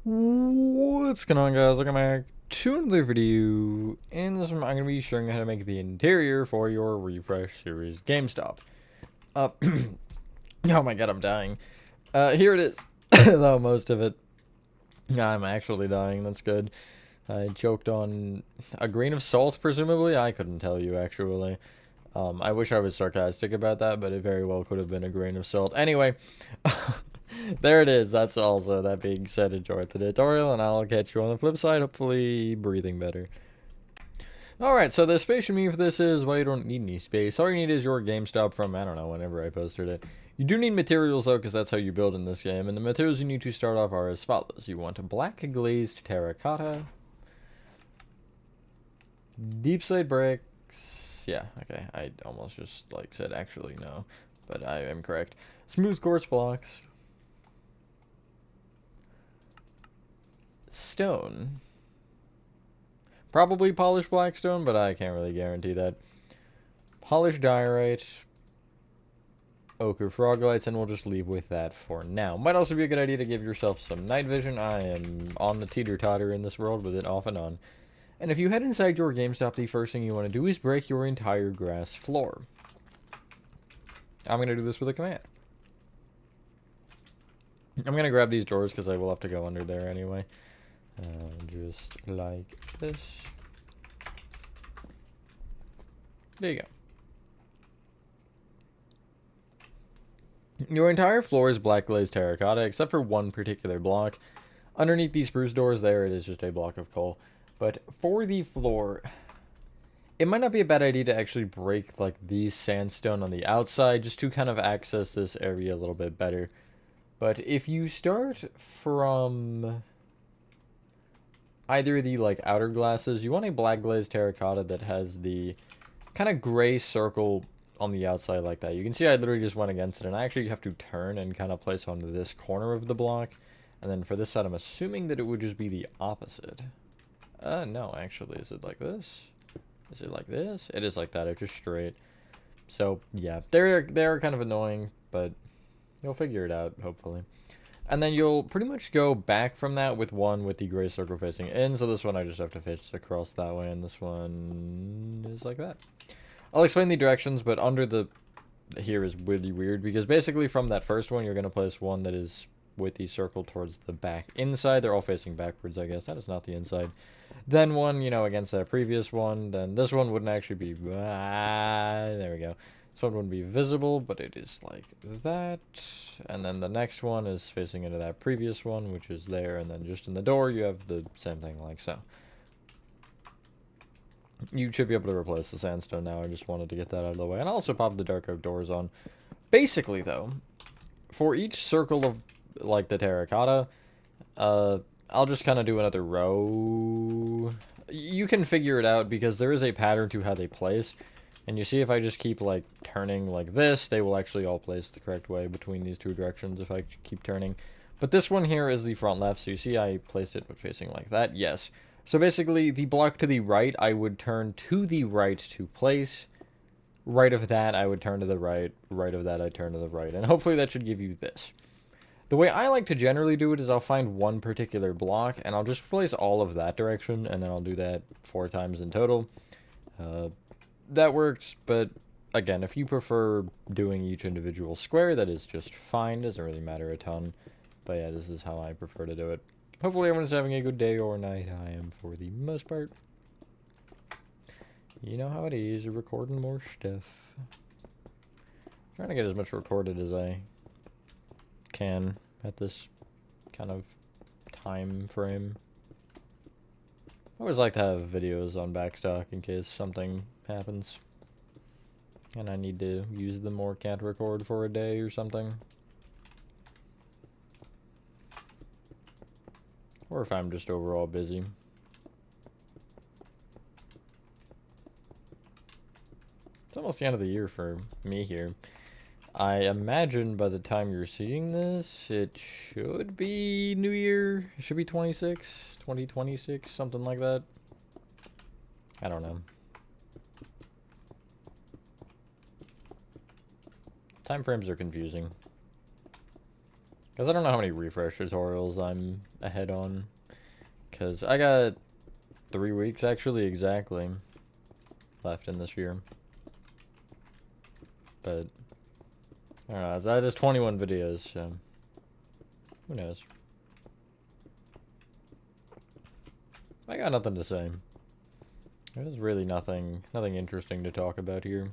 What's going on, guys? Welcome back to another video. In this one, I'm going to be showing you how to make the interior for your Refresh series GameStop. Oh my god, I'm dying. Here it is. Though most of it, I'm actually dying. That's good. I choked on a grain of salt, presumably. I couldn't tell you, actually. I wish I was sarcastic about that, but it very well could have been a grain of salt. Anyway, there it is. That's also, that being said, enjoy the tutorial, and I'll catch you on the flip side, hopefully breathing better. Alright, so the space you need for this is, well, you don't need any space. All you need is your GameStop from, I don't know, whenever I posted it. You do need materials, though, because that's how you build in this game, and the materials you need to start off are as follows. You want a black glazed terracotta, deep slate bricks, yeah, okay, I almost just, like, said actually no, but I am correct. Smooth quartz blocks, stone, probably polished black stone, but I can't really guarantee that. Polished diorite, ochre froglites, and we'll just leave with that for now. Might also be a good idea to give yourself some night vision. I am on the teeter-totter in this world with it off and on. And if you head inside your GameStop, the first thing you want to do is break your entire grass floor. I'm going to do this with a command. I'm going to grab these drawers because I will have to go under there anyway. Just like this. There you go. Your entire floor is black glazed terracotta, except for one particular block. Underneath these spruce doors there, it is just a block of coal. But for the floor, it might not be a bad idea to actually break like these sandstone on the outside, just to kind of access this area a little bit better. But if you start from either the like outer glasses, you want a black glazed terracotta that has the kind of gray circle on the outside like that. You can see I literally just went against it, and I actually have to turn and kind of place onto this corner of the block. And then for this side, I'm assuming that it would just be the opposite. No, actually, is it like this? Is it like this? It is like that, it's just straight. So, yeah, they're kind of annoying, but you'll figure it out, hopefully. And then you'll pretty much go back from that with one with the gray circle facing in. So this one I just have to face across that way, and this one is like that. I'll explain the directions, but under the here is really weird because basically from that first one, you're going to place one that is with the circle towards the back inside. They're all facing backwards, I guess. That is not the inside. Then one, you know, against that previous one. Then this one wouldn't actually be... there we go. This one wouldn't be visible, but it is like that. And then the next one is facing into that previous one, which is there. And then just in the door, you have the same thing like so. You should be able to replace the sandstone now. I just wanted to get that out of the way. And also pop the dark oak doors on. Basically, though, for each circle of, like, the terracotta, I'll just kind of do another row. You can figure it out because there is a pattern to how they place. And you see if I just keep, like, turning like this, they will actually all place the correct way between these two directions if I keep turning. But this one here is the front left, so you see I placed it facing like that? Yes. So basically, the block to the right, I would turn to the right to place. Right of that, I would turn to the right. Right of that, I turn to the right. And hopefully that should give you this. The way I like to generally do it is I'll find one particular block, and I'll just place all of that direction, and then I'll do that 4 times in total. That works, but again, if you prefer doing each individual square, that is just fine. Doesn't really matter a ton. But yeah, this is how I prefer to do it. Hopefully everyone's having a good day or night. I am for the most part. You know how it is, you're recording more stuff. Trying to get as much recorded as I can at this kind of time frame. I always like to have videos on backstock in case something happens and I need to use them or can't record for a day or something. Or if I'm just overall busy. It's almost the end of the year for me here. I imagine by the time you're seeing this, it should be New Year. It should be 2026, something like that. I don't know. Time frames are confusing. Because I don't know how many refresh tutorials I'm ahead on. Because I got 3 weeks, actually, exactly, left in this year. But, I don't know, that is 21 videos, so who knows. I got nothing to say. There's really nothing interesting to talk about here.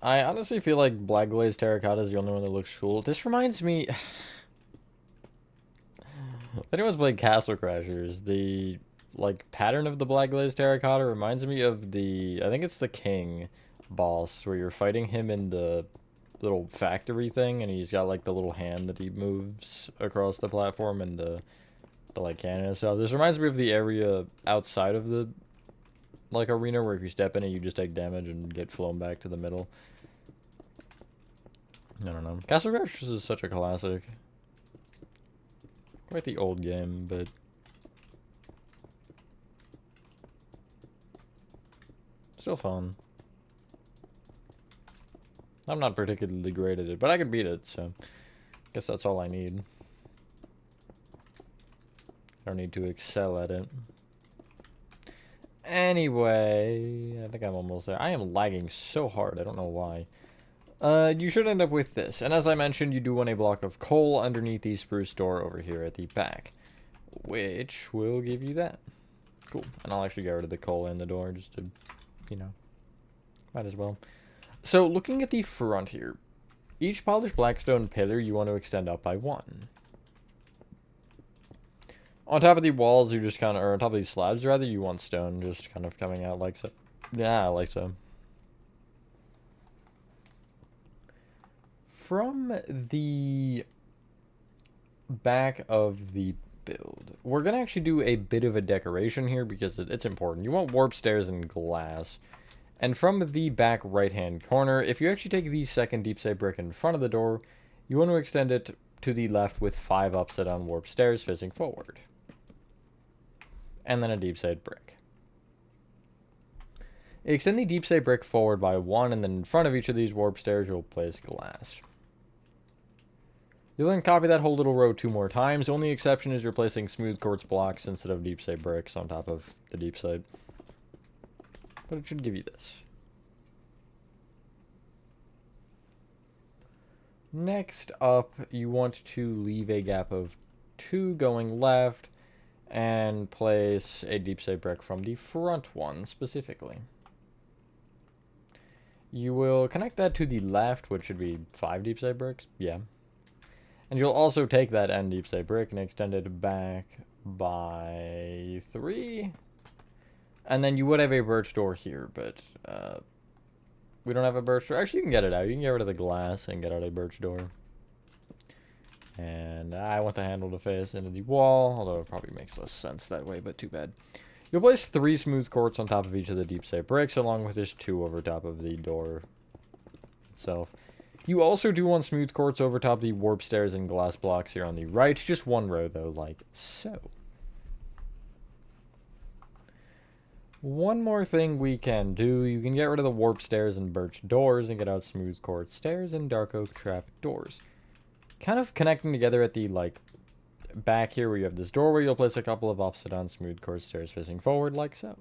I honestly feel like black glazed terracotta is the only one that looks cool. This reminds me... If anyone's played Castle Crashers, the, like, pattern of the black glazed terracotta reminds me of the... I think it's the king boss, where you're fighting him in the little factory thing, and he's got, like, the little hand that he moves across the platform, and the like, cannon and stuff. This reminds me of the area outside of the, like, arena, where if you step in it, you just take damage and get flown back to the middle. I don't know. Castle Crashers is such a classic. Quite the old game, but still fun. I'm not particularly great at it, but I can beat it, so I guess that's all I need. I don't need to excel at it. Anyway, I think I'm almost there. I am lagging so hard, I don't know why. You should end up with this. And as I mentioned, you do want a block of coal underneath the spruce door over here at the back, which will give you that. Cool. And I'll actually get rid of the coal in the door just to, you know, might as well. So looking at the front here, each polished blackstone pillar you want to extend up by 1. On top of the walls, you just kind of, or on top of these slabs rather, you want stone just kind of coming out like so. Yeah, like so. From the back of the build, we're going to actually do a bit of a decoration here because it's important. You want warp stairs and glass. And from the back right-hand corner, if you actually take the second deep set brick in front of the door, you want to extend it to the left with 5 upside-down warp stairs facing forward. And then a deep set brick. Extend the deep set brick forward by 1, and then in front of each of these warp stairs, you'll place glass. You'll then copy that whole little row 2 more times. The only exception is you're placing smooth quartz blocks instead of deep set bricks on top of the deep set. But it should give you this. Next up, you want to leave a gap of 2 going left and place a deep set brick from the front one specifically. You will connect that to the left, which should be 5 deep set bricks. Yeah. And you'll also take that end deep set brick and extend it back by 3. And then you would have a birch door here, but we don't have a birch door. Actually, you can get it out. You can get rid of the glass and get out a birch door. And I want the handle to face into the wall, although it probably makes less sense that way, but too bad. You'll place 3 smooth quartz on top of each of the deep set bricks, along with just 2 over top of the door itself. You also do want smooth quartz over top the warp stairs and glass blocks here on the right. Just 1 row, though, like so. One more thing we can do. You can get rid of the warp stairs and birch doors and get out smooth quartz stairs and dark oak trap doors. Kind of connecting together at the, like, back here where you have this doorway, you'll place a couple of upside down smooth quartz stairs facing forward, like so.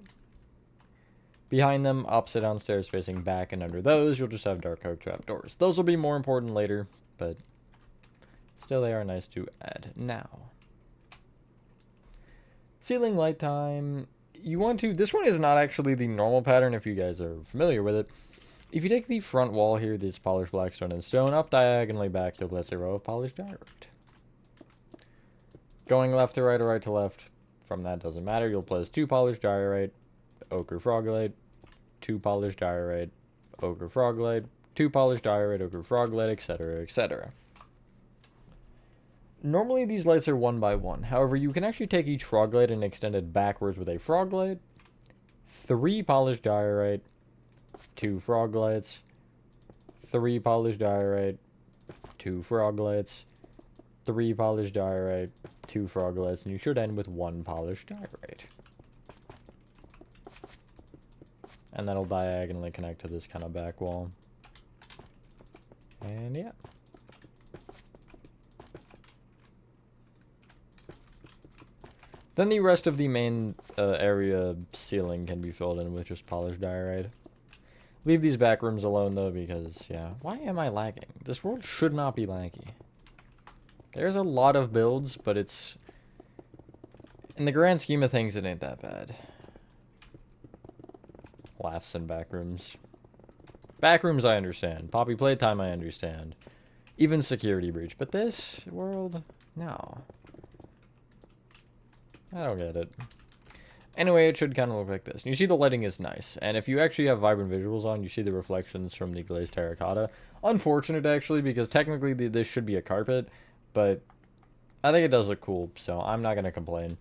Behind them, upside down stairs facing back, and under those, you'll just have dark oak trap doors. Those will be more important later, but still they are nice to add now. Ceiling light time. You want to, this one is not actually the normal pattern if you guys are familiar with it. If you take the front wall here, this polished blackstone and stone, up diagonally back, you'll place a row of polished diorite. Going left to right or right to left, from that doesn't matter, you'll place 2 polished diorite, ochre frogolite, 2 polished diorite, ochre frogolite, 2 polished diorite, ochre frogolite, etc., etc. Normally these lights are 1 by 1. However, you can actually take each frogolite and extend it backwards with a frogolite, 3 polished diorite, 2 froglights, 3 polished diorite, 2 froglights, 3 polished diorite, 2 froglights, and you should end with 1 polished diorite. And that'll diagonally connect to this kind of back wall. And yeah. Then the rest of the main area ceiling can be filled in with just polished diorite. Leave these back rooms alone, though, because, yeah. Why am I lagging? This world should not be laggy. There's a lot of builds, but it's... in the grand scheme of things, it ain't that bad. Laughs in back rooms. Back rooms, I understand. Poppy playtime, I understand. Even security breach. But this world, no. I don't get it. Anyway, it should kind of look like this. You see the lighting is nice. And if you actually have vibrant visuals on, you see the reflections from the glazed terracotta. Unfortunate, actually, because technically this should be a carpet. But I think it does look cool, so I'm not going to complain.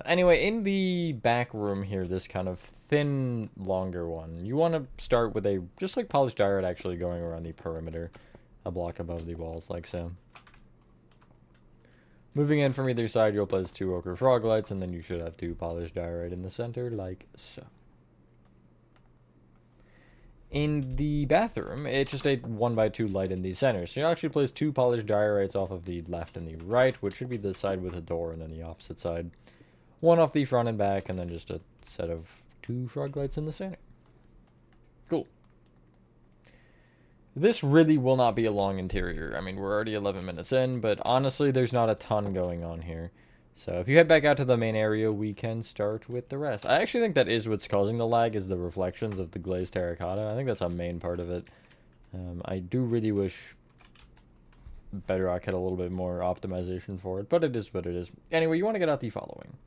Anyway, in the back room here, this kind of thin, longer one, you want to start with a, just like polished diorite actually going around the perimeter, a block above the walls, like so. Moving in from either side, you'll place 2 ochre frog lights, and then you should have 2 polished diorite in the center, like so. In the bathroom, it's just a 1x2 light in the center, so you'll actually place 2 polished diorites off of the left and the right, which should be the side with a door, and then the opposite side. 1 off the front and back, and then just a set of 2 frog lights in the center. Cool. This really will not be a long interior. I mean, we're already 11 minutes in, but honestly, there's not a ton going on here. So if you head back out to the main area, we can start with the rest. I actually think that is what's causing the lag, is the reflections of the glazed terracotta. I think that's a main part of it. I do really wish Bedrock had a little bit more optimization for it, but it is what it is. Anyway, you want to get out the following.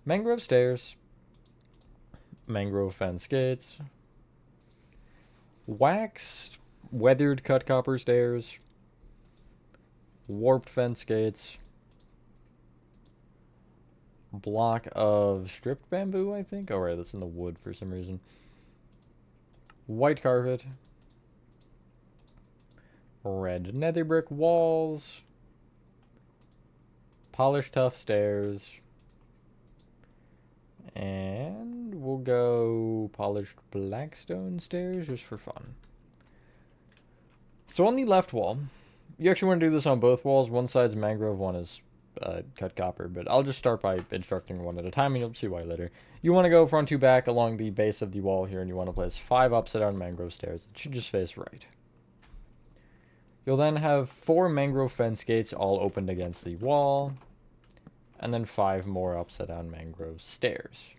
Mangrove stairs. Mangrove fence gates. Waxed weathered cut copper stairs, warped fence gates, block of stripped bamboo, I think. Oh, right, that's in the wood for some reason. White carpet, red nether brick walls, polished tough stairs, and we'll go polished blackstone stairs just for fun. So on the left wall, you actually want to do this on both walls. One side's mangrove, one is cut copper, but I'll just start by instructing one at a time, and you'll see why later. You want to go front to back along the base of the wall here, and you want to place 5 upside down mangrove stairs. It should just face right. You'll then have 4 mangrove fence gates all opened against the wall, and then 5 more upside down mangrove stairs.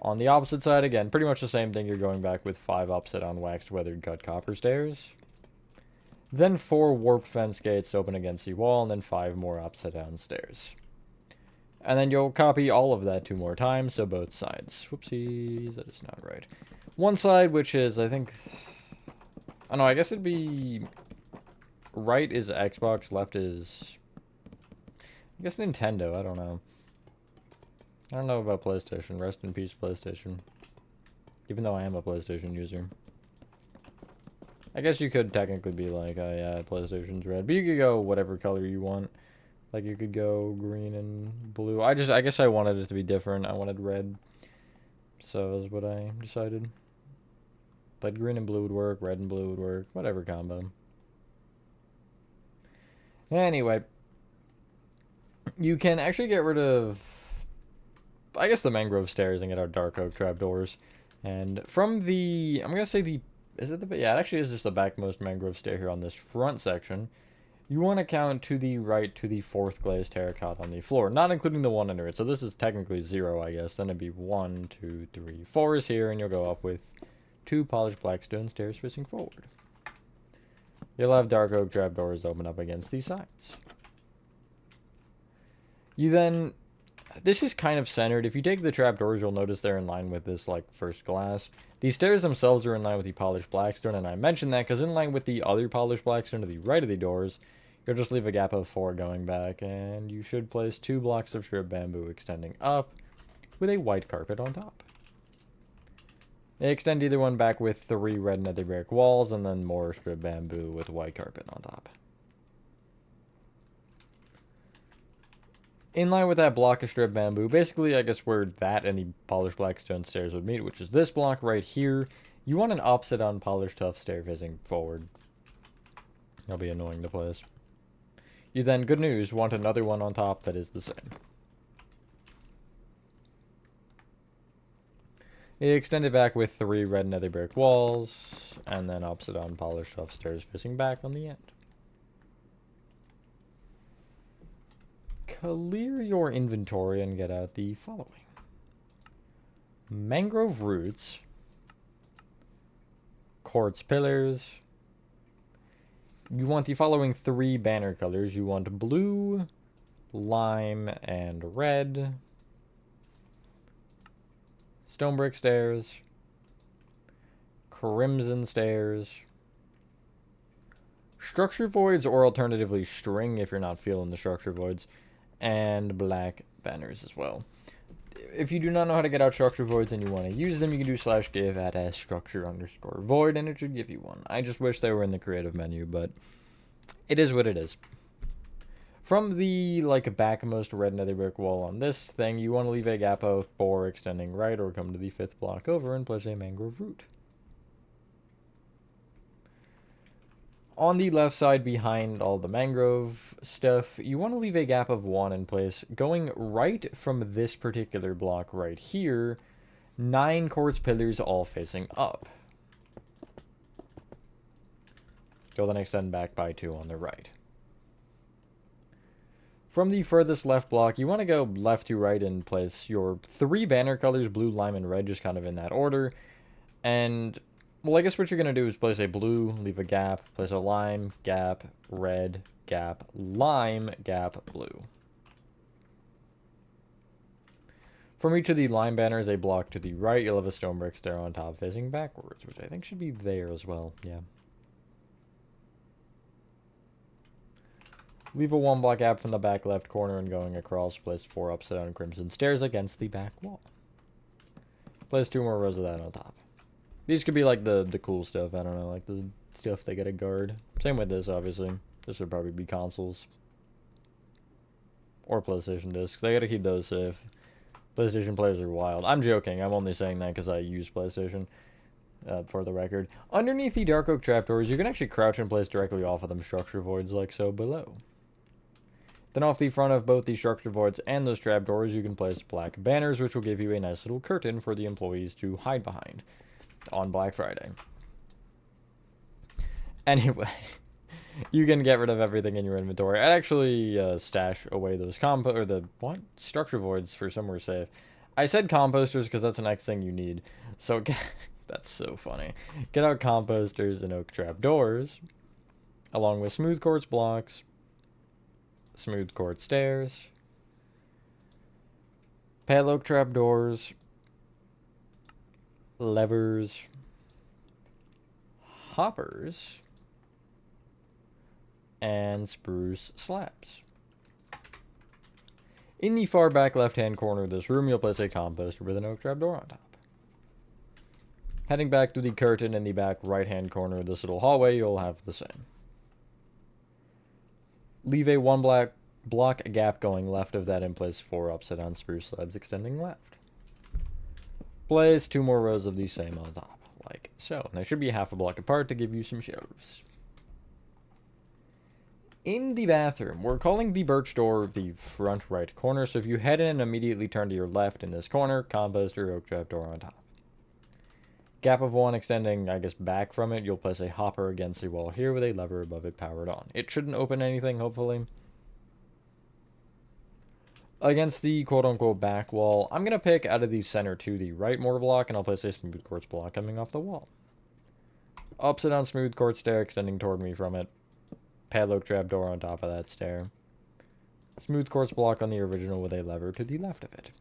On the opposite side, again, pretty much the same thing. You're going back with 5 upside down waxed weathered cut copper stairs. Then 4 warped fence gates open against the wall, and then 5 more upside down stairs. And then you'll copy all of that 2 more times, so both sides. Whoopsies, that is not right. One side, which is, I think... oh no, I guess it'd be... right is Xbox, left is... I guess Nintendo, I don't know. I don't know about PlayStation. Rest in peace, PlayStation. Even though I am a PlayStation user. I guess you could technically be like, oh yeah, PlayStation's red. But you could go whatever color you want. Like, you could go green and blue. I guess I wanted it to be different. I wanted red. So that's what I decided. But green and blue would work. Red and blue would work. Whatever combo. Anyway. You can actually get rid of... I guess the mangrove stairs and get our dark oak trapdoors. And from the... I'm going to say the... is it the... yeah, it actually is just the backmost mangrove stair here on this front section. You want to count to the right to the 4th glazed terracotta on the floor, not including the one under it. So this is technically 0, I guess. Then it'd be 1, 2, 3, 4 is here, and you'll go up with 2 polished blackstone stairs facing forward. You'll have dark oak trapdoors open up against these sides. You then... this is kind of centered. If you take the trapdoors, you'll notice they're in line with this, like, first glass. The stairs themselves are in line with the polished blackstone, and I mentioned that because in line with the other polished blackstone to the right of the doors, you'll just leave a gap of 4 going back, and you should place 2 blocks of strip bamboo extending up with a white carpet on top. They extend either one back with 3 red nether brick walls, and then more strip bamboo with white carpet on top. In line with that block of strip bamboo, basically, I guess where that and the polished blackstone stairs would meet, which is this block right here, you want an opposite on polished tough stair facing forward. That'll be annoying to place. You then, good news, want another one on top that is the same. Extend it back with 3 red nether brick walls, and then opposite on polished off stairs facing back on the end. Clear your inventory and get out the following. Mangrove roots, quartz pillars. You want the following 3 banner colors. You want blue, lime, and red. Stone brick stairs, crimson stairs, structure voids, or alternatively string if you're not feeling the structure voids, and black banners as well. If you do not know how to get out structure voids and you want to use them, you can do /div at structure_void and it should give you one. I just wish they were in the creative menu, but it is what it is. From the backmost red nether brick wall on this thing, you want to leave a gap of 4 extending right, or come to the 5th block over and place a mangrove root. On the left side behind all the mangrove stuff, you want to leave a gap of 1 in place, going right from this particular block right here, 9 quartz pillars all facing up. Go then extend back by 2 on the right. From the furthest left block, you want to go left to right and place your 3 banner colors, blue, lime, and red, just kind of in that order. And, well, I guess what you're going to do is place a blue, leave a gap, place a lime, gap, red, gap, lime, gap, blue. From each of the lime banners, a block to the right, you'll have a stone brick stair on top facing backwards, which I think should be there as well, yeah. Leave a 1 block gap from the back left corner and going across, place 4 upside down crimson stairs against the back wall. Place 2 more rows of that on top. These could be like the cool stuff, I don't know, like the stuff they get a guard. Same with this, obviously. This would probably be consoles. Or PlayStation discs. They gotta keep those safe. PlayStation players are wild. I'm joking, I'm only saying that because I use PlayStation. For the record. Underneath the dark oak trapdoors, you can actually crouch and place directly off of them structure voids like so below. Then off the front of both the structure voids and those trapdoors, you can place black banners, which will give you a nice little curtain for the employees to hide behind on Black Friday. Anyway, you can get rid of everything in your inventory. I'd actually stash away those structure voids for somewhere safe. I said composters because that's the next thing you need. So that's so funny. Get out composters and oak trapdoors, along with smooth quartz blocks, smooth quartz stairs, pale oak trapdoors, levers, hoppers, and spruce slabs. In the far back left-hand corner of this room, you'll place a composter with an oak trapdoor on top. Heading back to the curtain in the back right-hand corner of this little hallway, you'll have the same. Leave a 1 block gap going left of that and place 4 upside down spruce slabs extending left. Place 2 more rows of the same on top, like so. And they should be half a block apart to give you some shelves. In the bathroom, we're calling the birch door the front right corner, so if you head in and immediately turn to your left in this corner, composter, oak trapdoor on top. Gap of 1 extending, I guess, back from it, you'll place a hopper against the wall here with a lever above it powered on. It shouldn't open anything, hopefully. Against the quote-unquote back wall, I'm going to pick out of the center to the right mortar block, and I'll place a smooth quartz block coming off the wall. Upside down smooth quartz stair extending toward me from it. Pale oak trapdoor on top of that stair. Smooth quartz block on the original with a lever to the left of it.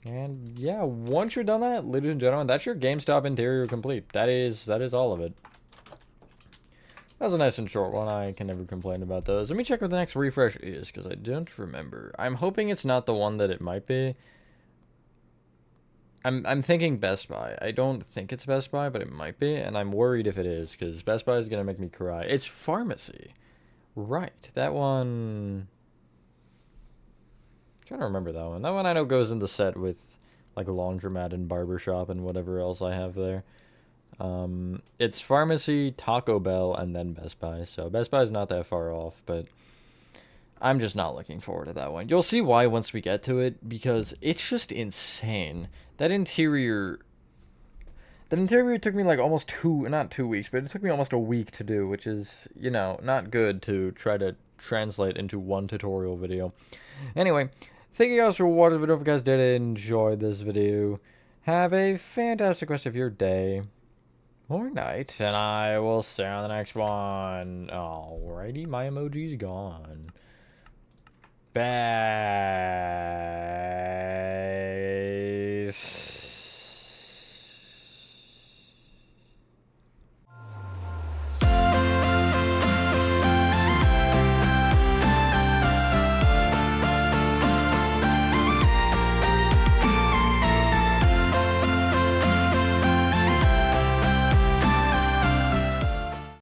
And yeah, once you're done that, ladies and gentlemen, that's your GameStop interior complete. That is all of it. That was a nice and short one. I can never complain about those. Let me check what the next refresh is, because I don't remember. I'm hoping it's not the one that it might be. I'm thinking Best Buy. I don't think it's Best Buy, but it might be, and I'm worried if it is, because Best Buy is going to make me cry. It's pharmacy. Right. That one... I'm trying to remember that one. That one I know goes in the set with, like, a laundromat and barbershop and whatever else I have there. It's pharmacy, Taco Bell, and then Best Buy. So Best Buy is not that far off, but I'm just not looking forward to that one. You'll see why once we get to it, because it's just insane. That interior took me like almost not 2 weeks, but it took me almost a week to do, which is, you know, not good to try to translate into one tutorial video. Anyway, thank you guys for watching the video. If you guys did enjoy this video, have a fantastic rest of your day or night, and I will see you on the next one. Alrighty, my emoji's gone. Bye.